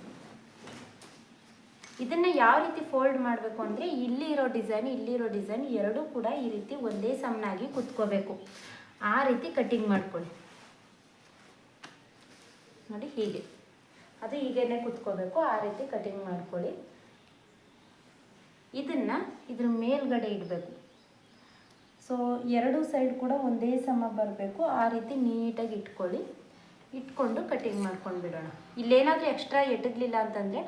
ಇದನ್ನು ಯಾವ ರೀತಿ ಫೋಲ್ಡ್ ಮಾಡಬೇಕು ಅಂದರೆ ಇಲ್ಲಿರೋ ಡಿಸೈನ್ ಎರಡೂ ಕೂಡ ಈ ರೀತಿ ಒಂದೇ ಸಮನಾಗಿ ಕುತ್ಕೋಬೇಕು. ಆ ರೀತಿ ಕಟ್ಟಿಂಗ್ ಮಾಡ್ಕೊಳ್ಳಿ ನೋಡಿ, ಹೀಗೆ ಅದು ಹೀಗೇನೆ ಕುತ್ಕೋಬೇಕು, ಆ ರೀತಿ ಕಟಿಂಗ್ ಮಾಡ್ಕೊಳ್ಳಿ. ಇದನ್ನು ಇದ್ರ ಮೇಲ್ಗಡೆ ಇಡಬೇಕು. ಸೊ 2 ಸೈಡ್ ಕೂಡ ಒಂದೇ ಸಮ ಬರಬೇಕು, ಆ ರೀತಿ ನೀಟಾಗಿ ಇಟ್ಕೊಳ್ಳಿ. ಇಟ್ಕೊಂಡು ಕಟಿಂಗ್ ಮಾಡ್ಕೊಂಡು ಬಿಡೋಣ. ಇಲ್ಲೇನಾದರೂ ಎಕ್ಸ್ಟ್ರಾ ಎಟಗಲಿಲ್ಲ ಅಂತಂದರೆ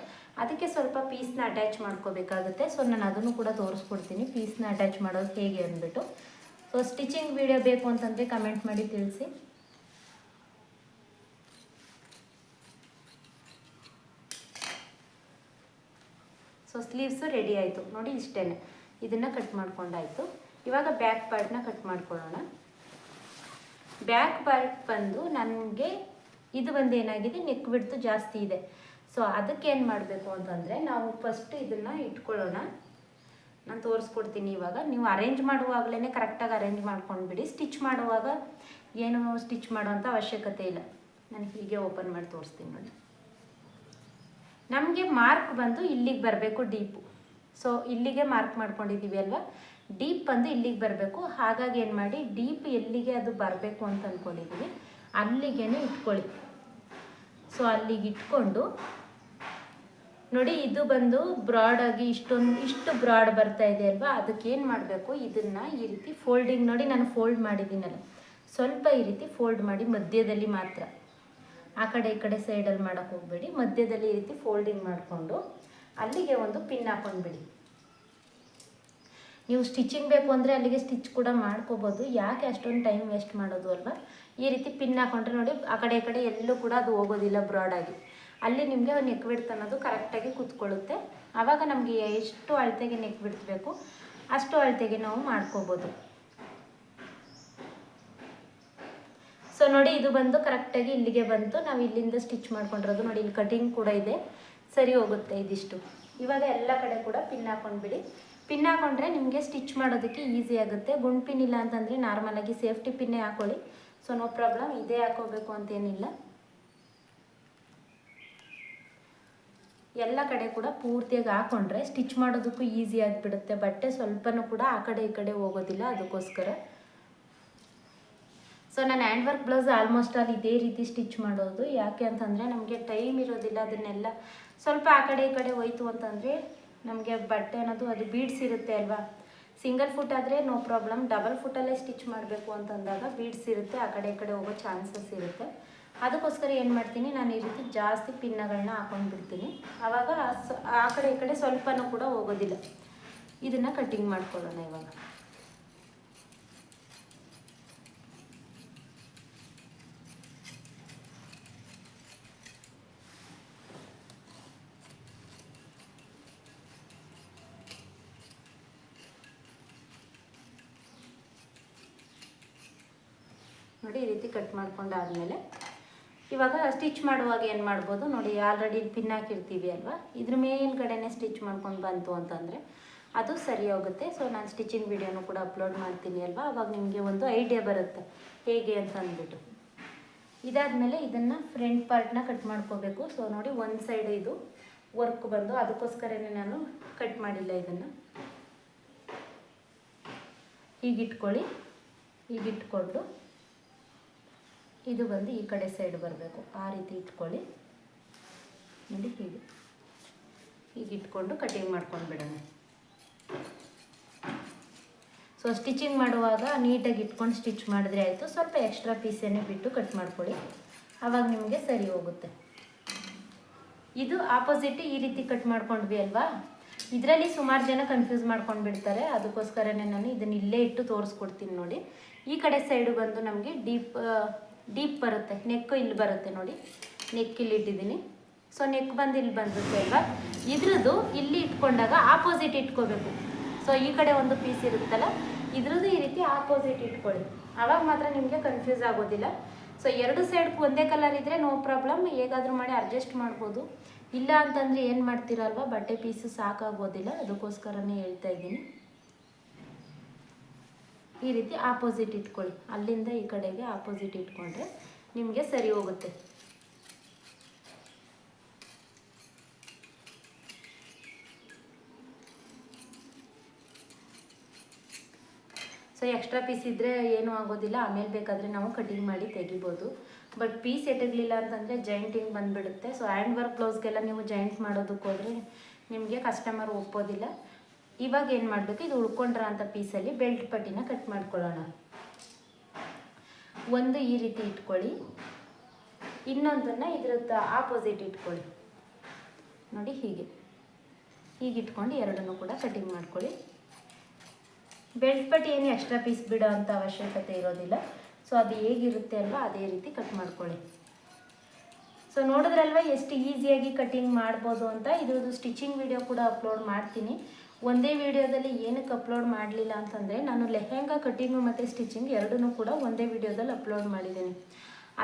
ಅದಕ್ಕೆ ಸ್ವಲ್ಪ ಪೀಸ್ನ ಅಟ್ಯಾಚ್ ಮಾಡ್ಕೋಬೇಕಾಗುತ್ತೆ. ಸೊ ನಾನು ಅದನ್ನು ಕೂಡ ತೋರಿಸ್ಕೊಡ್ತೀನಿ, ಪೀಸ್ನ ಅಟ್ಯಾಚ್ ಮಾಡೋದು ಹೇಗೆ ಅಂದ್ಬಿಟ್ಟು. ಸೊ ಸ್ಟಿಚಿಂಗ್ ವಿಡಿಯೋ ಬೇಕು ಅಂತಂದರೆ ಕಮೆಂಟ್ ಮಾಡಿ ತಿಳಿಸಿ. ಸೊ ಸ್ಲೀವ್ಸು ರೆಡಿ ಆಯಿತು ನೋಡಿ, ಇಷ್ಟೇ. ಇದನ್ನು ಕಟ್ ಮಾಡ್ಕೊಂಡಾಯಿತು. ಇವಾಗ ಬ್ಯಾಕ್ ಪಾರ್ಟ್ನ ಕಟ್ ಮಾಡ್ಕೊಳ್ಳೋಣ. ಬ್ಯಾಕ್ ಪಾರ್ಟ್ ಬಂದು ನನಗೆ ಇದು ಒಂದು ಏನಾಗಿದೆ, ನೆಕ್ ಬಿಡ್ತು ಜಾಸ್ತಿ ಇದೆ. ಸೊ ಅದಕ್ಕೆ ಏನು ಮಾಡಬೇಕು ಅಂತಂದರೆ ನಾವು ಫಸ್ಟ್ ಇದನ್ನು ಇಟ್ಕೊಳ್ಳೋಣ. ನಾನು ತೋರಿಸ್ಕೊಡ್ತೀನಿ. ಇವಾಗ ನೀವು ಅರೇಂಜ್ ಮಾಡುವಾಗಲೇ ಕರೆಕ್ಟಾಗಿ ಅರೇಂಜ್ ಮಾಡ್ಕೊಂಡ್ಬಿಡಿ. ಸ್ಟಿಚ್ ಮಾಡುವಾಗ ಏನು ಸ್ಟಿಚ್ ಮಾಡೋವಂಥ ಅವಶ್ಯಕತೆ ಇಲ್ಲ. ನಾನು ಹೀಗೆ ಓಪನ್ ಮಾಡಿ ತೋರಿಸ್ತೀನಿ ನೋಡಿ. ನಮಗೆ ಮಾರ್ಕ್ ಬಂದು ಇಲ್ಲಿಗೆ ಬರಬೇಕು ಡೀಪು. ಸೊ ಇಲ್ಲಿಗೆ ಮಾರ್ಕ್ ಮಾಡ್ಕೊಂಡಿದ್ದೀವಿ ಅಲ್ವಾ, ಡೀಪ್ ಬಂದು ಇಲ್ಲಿಗೆ ಬರಬೇಕು. ಹಾಗಾಗಿ ಏನು ಮಾಡಿ, ಡೀಪ್ ಎಲ್ಲಿಗೆ ಅದು ಬರಬೇಕು ಅಂತ ಅಂದ್ಕೊಂಡಿದ್ದೀವಿ ಅಲ್ಲಿಗೆ ಇಟ್ಕೊಳ್ಳಿ. ಸೊ ಅಲ್ಲಿಗೆ ಇಟ್ಕೊಂಡು ನೋಡಿ, ಇದು ಬಂದು ಬ್ರಾಡಾಗಿ ಇಷ್ಟು ಬ್ರಾಡ್ ಬರ್ತಾ ಇದೆ ಅಲ್ವಾ, ಅದಕ್ಕೆ ಏನು ಮಾಡಬೇಕು, ಇದನ್ನು ಈ ರೀತಿ ಫೋಲ್ಡಿಂಗ್ ನೋಡಿ, ನಾನು ಫೋಲ್ಡ್ ಮಾಡಿದ್ದೀನಲ್ಲ, ಸ್ವಲ್ಪ ಈ ರೀತಿ ಫೋಲ್ಡ್ ಮಾಡಿ ಮಧ್ಯದಲ್ಲಿ ಮಾತ್ರ, ಆ ಕಡೆ ಈ ಕಡೆ ಸೈಡಲ್ಲಿ ಮಾಡೋಕ್ಕೆ ಹೋಗಬೇಡಿ. ಮಧ್ಯದಲ್ಲಿ ಈ ರೀತಿ ಫೋಲ್ಡಿಂಗ್ ಮಾಡಿಕೊಂಡು ಅಲ್ಲಿಗೆ ಒಂದು ಪಿನ್ ಹಾಕೊಂಡ್ಬಿಡಿ. ನೀವು ಸ್ಟಿಚಿಂಗ್ ಬೇಕು ಅಂದರೆ ಅಲ್ಲಿಗೆ ಸ್ಟಿಚ್ ಕೂಡ ಮಾಡ್ಕೋಬೋದು. ಯಾಕೆ ಅಷ್ಟೊಂದು ಟೈಮ್ ವೇಸ್ಟ್ ಮಾಡೋದು ಅಲ್ವಾ. ಈ ರೀತಿ ಪಿನ್ ಹಾಕೊಂಡ್ರೆ ನೋಡಿ, ಆ ಕಡೆ ಈ ಕಡೆ ಎಲ್ಲೂ ಕೂಡ ಅದು ಹೋಗೋದಿಲ್ಲ ಬ್ರಾಡಾಗಿ. ಅಲ್ಲಿ ನಿಮಗೆ ನೆಕ್ ಬಿಡ್ತ್ ಅನ್ನೋದು ಕರೆಕ್ಟಾಗಿ ಕೂತ್ಕೊಳ್ಳುತ್ತೆ. ಆವಾಗ ನಮಗೆ ಎಷ್ಟು ಅಳತೆಗೆ ನೆಕ್ ಬಿಡ್ತಬೇಕು ಅಷ್ಟು ಅಳತೆಗೆ ನಾವು ಮಾಡ್ಕೋಬೋದು. ಸೊ ನೋಡಿ, ಇದು ಬಂದು ಕರೆಕ್ಟಾಗಿ ಇಲ್ಲಿಗೆ ಬಂತು. ನಾವು ಇಲ್ಲಿಂದ ಸ್ಟಿಚ್ ಮಾಡ್ಕೊಂಡಿರೋದು ನೋಡಿ, ಇಲ್ಲಿ ಕಟಿಂಗ್ ಕೂಡ ಇದೆ, ಸರಿ ಹೋಗುತ್ತೆ ಇದಿಷ್ಟು. ಇವಾಗ ಎಲ್ಲ ಕಡೆ ಕೂಡ ಪಿನ್ ಹಾಕೊಂಡ್ಬಿಡಿ. ಪಿನ್ ಹಾಕೊಂಡ್ರೆ ನಿಮಗೆ ಸ್ಟಿಚ್ ಮಾಡೋದಕ್ಕೆ ಈಸಿ ಆಗುತ್ತೆ. ಗುಂಡು ಪಿನ್ ಇಲ್ಲ ಅಂತಂದರೆ ನಾರ್ಮಲಾಗಿ ಸೇಫ್ಟಿ ಪಿನ್ನೇ ಹಾಕೊಳ್ಳಿ. ಸೊ ನೋ ಪ್ರಾಬ್ಲಮ್, ಇದೇ ಹಾಕೋಬೇಕು ಅಂತೇನಿಲ್ಲ. ಎಲ್ಲ ಕಡೆ ಕೂಡ ಪೂರ್ತಿಯಾಗಿ ಹಾಕೊಂಡ್ರೆ ಸ್ಟಿಚ್ ಮಾಡೋದಕ್ಕೂ ಈಸಿ ಆಗಿಬಿಡುತ್ತೆ. ಬಟ್ಟೆ ಸ್ವಲ್ಪನೂ ಕೂಡ ಆ ಕಡೆ ಈ ಕಡೆ ಹೋಗೋದಿಲ್ಲ, ಅದಕ್ಕೋಸ್ಕರ. ಸೊ ನಾನು hand work blouse almost all ಇದೇ ರೀತಿ ಸ್ಟಿಚ್ ಮಾಡೋದು. ಯಾಕೆ ಅಂತಂದರೆ ನಮಗೆ ಟೈಮ್ ಇರೋದಿಲ್ಲ. ಅದನ್ನೆಲ್ಲ ಸ್ವಲ್ಪ ಆ ಕಡೆ ಈ ಕಡೆ ಹೋಯ್ತು ಅಂತಂದರೆ ನಮಗೆ ಬಟ್ಟೆ ಅನ್ನೋದು ಅದು ಬೀಡ್ಸ್ ಇರುತ್ತೆ ಅಲ್ವಾ. ಸಿಂಗಲ್ ಫುಟ್ ಆದರೆ ನೋ ಪ್ರಾಬ್ಲಮ್. ಡಬಲ್ ಫುಟ್ಟಲ್ಲೇ ಸ್ಟಿಚ್ ಮಾಡಬೇಕು ಅಂತಂದಾಗ ಬೀಡ್ಸ್ ಇರುತ್ತೆ, ಆ ಕಡೆ ಈ ಕಡೆ ಹೋಗೋ ಚಾನ್ಸಸ್ ಇರುತ್ತೆ. ಅದಕ್ಕೋಸ್ಕರ ಏನು ಮಾಡ್ತೀನಿ, ನಾನು ಈ ರೀತಿ ಜಾಸ್ತಿ ಪಿನ್ನಗಳನ್ನ ಹಾಕೊಂಡ್ಬಿಡ್ತೀನಿ. ಆವಾಗ ಆ ಕಡೆ ಈ ಕಡೆ ಸ್ವಲ್ಪನೂ ಕೂಡ ಹೋಗೋದಿಲ್ಲ. ಇದನ್ನು ಕಟ್ಟಿಂಗ್ ಮಾಡ್ಕೊಳ್ಳೋಣ ಇವಾಗ. ನೋಡಿ, ಈ ರೀತಿ ಕಟ್ ಮಾಡ್ಕೊಂಡಾದಮೇಲೆ ಇವಾಗ ಸ್ಟಿಚ್ ಮಾಡುವಾಗ ಏನು ಮಾಡ್ಬೋದು ನೋಡಿ, ಆಲ್ರೆಡಿ ಪಿನ್ ಹಾಕಿರ್ತೀವಿ ಅಲ್ವಾ, ಇದ್ರ ಮೇಲ್ಗಡೆನೇ ಸ್ಟಿಚ್ ಮಾಡ್ಕೊಂಡು ಬಂತು ಅಂತಂದರೆ ಅದು ಸರಿ ಹೋಗುತ್ತೆ. ಸೊ ನಾನು ಸ್ಟಿಚಿಂಗ್ ವಿಡಿಯೋನು ಕೂಡ ಅಪ್ಲೋಡ್ ಮಾಡ್ತೀನಿ ಅಲ್ವಾ, ಅವಾಗ ನಿಮಗೆ ಒಂದು ಐಡಿಯಾ ಬರುತ್ತೆ ಹೇಗೆ ಅಂತ ಅಂದ್ಬಿಟ್ಟು. ಇದಾದಮೇಲೆ ಇದನ್ನು ಫ್ರಂಟ್ ಪಾರ್ಟ್ನ ಕಟ್ ಮಾಡ್ಕೋಬೇಕು. ಸೊ ನೋಡಿ, ಒಂದು ಸೈಡ್ ಇದು ವರ್ಕ್ ಬಂದು, ಅದಕ್ಕೋಸ್ಕರನೇ ನಾನು ಕಟ್ ಮಾಡಿಲ್ಲ. ಇದನ್ನು ಹೀಗಿಟ್ಕೊಳ್ಳಿ. ಹೀಗಿಟ್ಕೊಂಡು ಇದು ಬಂದು ಈ ಕಡೆ ಸೈಡ್ ಬರಬೇಕು, ಆ ರೀತಿ ಇಟ್ಕೊಳ್ಳಿ. ನೋಡಿ, ಹೀಗೆ ಇಟ್ಕೊಂಡು ಕಟಿಂಗ್ ಮಾಡ್ಕೊಂಡು ಬಿಡೋಣ. ಸೊ ಸ್ಟಿಚಿಂಗ್ ಮಾಡುವಾಗ ನೀಟಾಗಿ ಇಟ್ಕೊಂಡು ಸ್ಟಿಚ್ ಮಾಡಿದ್ರೆ ಆಯಿತು. ಸ್ವಲ್ಪ ಎಕ್ಸ್ಟ್ರಾ ಪೀಸನ್ನೇ ಬಿಟ್ಟು ಕಟ್ ಮಾಡ್ಕೊಳ್ಳಿ, ಆವಾಗ ನಿಮಗೆ ಸರಿ ಹೋಗುತ್ತೆ. ಇದು ಆಪೋಸಿಟ್ ಈ ರೀತಿ ಕಟ್ ಮಾಡ್ಕೊಂಡ್ವಿ ಅಲ್ವಾ, ಇದರಲ್ಲಿ ಸುಮಾರು ಜನ ಕನ್ಫ್ಯೂಸ್ ಮಾಡ್ಕೊಂಡು ಬಿಡ್ತಾರೆ. ಅದಕ್ಕೋಸ್ಕರನೇ ನಾನು ಇದನ್ನು ಇಲ್ಲೇ ಇಟ್ಟು ತೋರಿಸ್ಕೊಡ್ತೀನಿ ನೋಡಿ. ಈ ಕಡೆ ಸೈಡು ಬಂದು ನಮಗೆ ಡೀಪ್ ಬರುತ್ತೆ, ನೆಕ್ಕು ಇಲ್ಲಿ ಬರುತ್ತೆ ನೋಡಿ, ನೆಕ್ ಇಲ್ಲಿ ಇಟ್ಟಿದ್ದೀನಿ. ಸೊ ನೆಕ್ ಬಂದು ಇಲ್ಲಿ ಬಂದುತ್ತೆ ಅಲ್ವಾ, ಇದ್ರದ್ದು ಇಲ್ಲಿ ಇಟ್ಕೊಂಡಾಗ ಆಪೋಸಿಟ್ ಇಟ್ಕೋಬೇಕು. ಸೊ ಈ ಕಡೆ ಒಂದು ಪೀಸ್ ಇರುತ್ತಲ್ಲ, ಇದ್ರದ್ದು ಈ ರೀತಿ ಆಪೋಸಿಟ್ ಇಟ್ಕೊಳ್ಳಿ, ಆವಾಗ ಮಾತ್ರ ನಿಮಗೆ ಕನ್ಫ್ಯೂಸ್ ಆಗೋದಿಲ್ಲ. ಸೊ ಎರಡು ಸೈಡ್ ಒಂದೇ ಕಲರ್ ಇದ್ದರೆ ನೋ ಪ್ರಾಬ್ಲಮ್, ಹೇಗಾದರೂ ಮಾಡಿ ಅಡ್ಜಸ್ಟ್ ಮಾಡ್ಬೋದು. ಇಲ್ಲ ಅಂತಂದರೆ ಏನು ಮಾಡ್ತೀರಲ್ವ, ಬಟ್ಟೆ ಪೀಸು ಸಾಕಾಗೋದಿಲ್ಲ. ಅದಕ್ಕೋಸ್ಕರನೇ ಹೇಳ್ತಾ ಇದ್ದೀನಿ. ಈ ರೀತಿ ಆಪೋಸಿಟ್ ಇಟ್ಕೊಳ್ಳಿ, ಅಲ್ಲಿಂದ ಈ ಕಡೆಗೆ ಆಪೋಸಿಟ್ ಇಟ್ಕೊಂಡ್ರೆ ನಿಮಗೆ ಸರಿ ಹೋಗುತ್ತೆ. ಸೊ ಎಕ್ಸ್ಟ್ರಾ ಪೀಸ್ ಇದ್ದರೆ ಏನೂ ಆಗೋದಿಲ್ಲ, ಆಮೇಲೆ ಬೇಕಾದರೆ ನಾವು ಕಟಿಂಗ್ ಮಾಡಿ ತೆಗಿಬೋದು. ಬಟ್ ಪೀಸ್ ಎಟಗಲಿಲ್ಲ ಅಂತಂದರೆ ಜಾಯಿಂಟಿಂಗ್ ಬಂದುಬಿಡುತ್ತೆ. ಸೊ ಹ್ಯಾಂಡ್ ವರ್ಕ್ ಬ್ಲೌಸ್ಗೆಲ್ಲ ನೀವು ಜಾಯಿಂಟ್ ಮಾಡೋದಕ್ಕೆ ಹೋದರೆ ನಿಮಗೆ ಕಸ್ಟಮರ್ ಒಪ್ಪೋದಿಲ್ಲ. ಇವಾಗ ಏನು ಮಾಡಬೇಕು, ಇದು ಉಳ್ಕೊಂಡ್ರ ಅಂಥ ಪೀಸಲ್ಲಿ ಬೆಲ್ಟ್ ಪಟ್ಟಿನ ಕಟ್ ಮಾಡ್ಕೊಳ್ಳೋಣ. ಒಂದು ಈ ರೀತಿ ಇಟ್ಕೊಳ್ಳಿ, ಇನ್ನೊಂದನ್ನು ಇದ್ರದ್ದು ಆಪೋಸಿಟ್ ಇಟ್ಕೊಳ್ಳಿ. ನೋಡಿ, ಹೀಗೆ ಇಟ್ಕೊಂಡು ಎರಡನ್ನೂ ಕೂಡ ಕಟಿಂಗ್ ಮಾಡ್ಕೊಳ್ಳಿ. ಬೆಲ್ಟ್ ಪಟ್ಟಿ ಏನು ಎಕ್ಸ್ಟ್ರಾ ಪೀಸ್ ಬಿಡೋ ಅಂಥ ಅವಶ್ಯಕತೆ ಇರೋದಿಲ್ಲ. ಸೊ ಅದು ಹೇಗಿರುತ್ತೆ ಅಲ್ವಾ ಅದೇ ರೀತಿ ಕಟ್ ಮಾಡ್ಕೊಳ್ಳಿ. ಸೊ ನೋಡಿದ್ರಲ್ವ ಎಷ್ಟು ಈಸಿಯಾಗಿ ಕಟ್ಟಿಂಗ್ ಮಾಡ್ಬೋದು ಅಂತ. ಇದ್ರದ್ದು ಸ್ಟಿಚಿಂಗ್ ವಿಡಿಯೋ ಕೂಡ ಅಪ್ಲೋಡ್ ಮಾಡ್ತೀನಿ. ಒಂದೇ ವಿಡಿಯೋದಲ್ಲಿ ಏನಕ್ಕೆ ಅಪ್ಲೋಡ್ ಮಾಡಲಿಲ್ಲ ಅಂತಂದರೆ ನಾನು ಲೆಹೆಂಗಾ ಕಟ್ಟಿಂಗು ಮತ್ತು ಸ್ಟಿಚಿಂಗ್ ಎರಡನ್ನೂ ಕೂಡ ಒಂದೇ ವಿಡಿಯೋದಲ್ಲಿ ಅಪ್ಲೋಡ್ ಮಾಡಿದ್ದೀನಿ.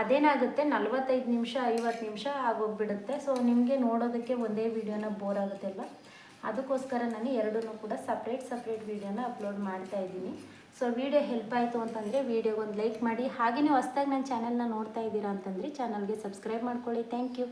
ಅದೇನಾಗುತ್ತೆ 45 ನಿಮಿಷ 50 ನಿಮಿಷ ಆಗೋಗ್ಬಿಡುತ್ತೆ. ಸೊ ನಿಮಗೆ ನೋಡೋದಕ್ಕೆ ಒಂದೇ ವಿಡಿಯೋನ ಬೋರ್ ಆಗುತ್ತೆ ಅಲ್ವಾ, ಅದಕ್ಕೋಸ್ಕರ ನಾನು ಎರಡನ್ನೂ ಕೂಡ ಸಪ್ರೇಟ್ ವಿಡಿಯೋನ ಅಪ್ಲೋಡ್ ಮಾಡ್ತಾ ಇದ್ದೀನಿ. ಸೊ ವಿಡಿಯೋ ಹೆಲ್ಪ್ ಆಯಿತು ಅಂತಂದರೆ ವಿಡಿಯೋಗೊಂದು ಲೈಕ್ ಮಾಡಿ. ಹಾಗೆಯೇ ಹೊಸ್ದಾಗಿ ನನ್ನ ಚಾನಲ್ನ ನೋಡ್ತಾ ಇದ್ದೀರಾ ಅಂತಂದರೆ ಚಾನಲ್ಗೆ ಸಬ್ಸ್ಕ್ರೈಬ್ ಮಾಡ್ಕೊಳ್ಳಿ. Thank you.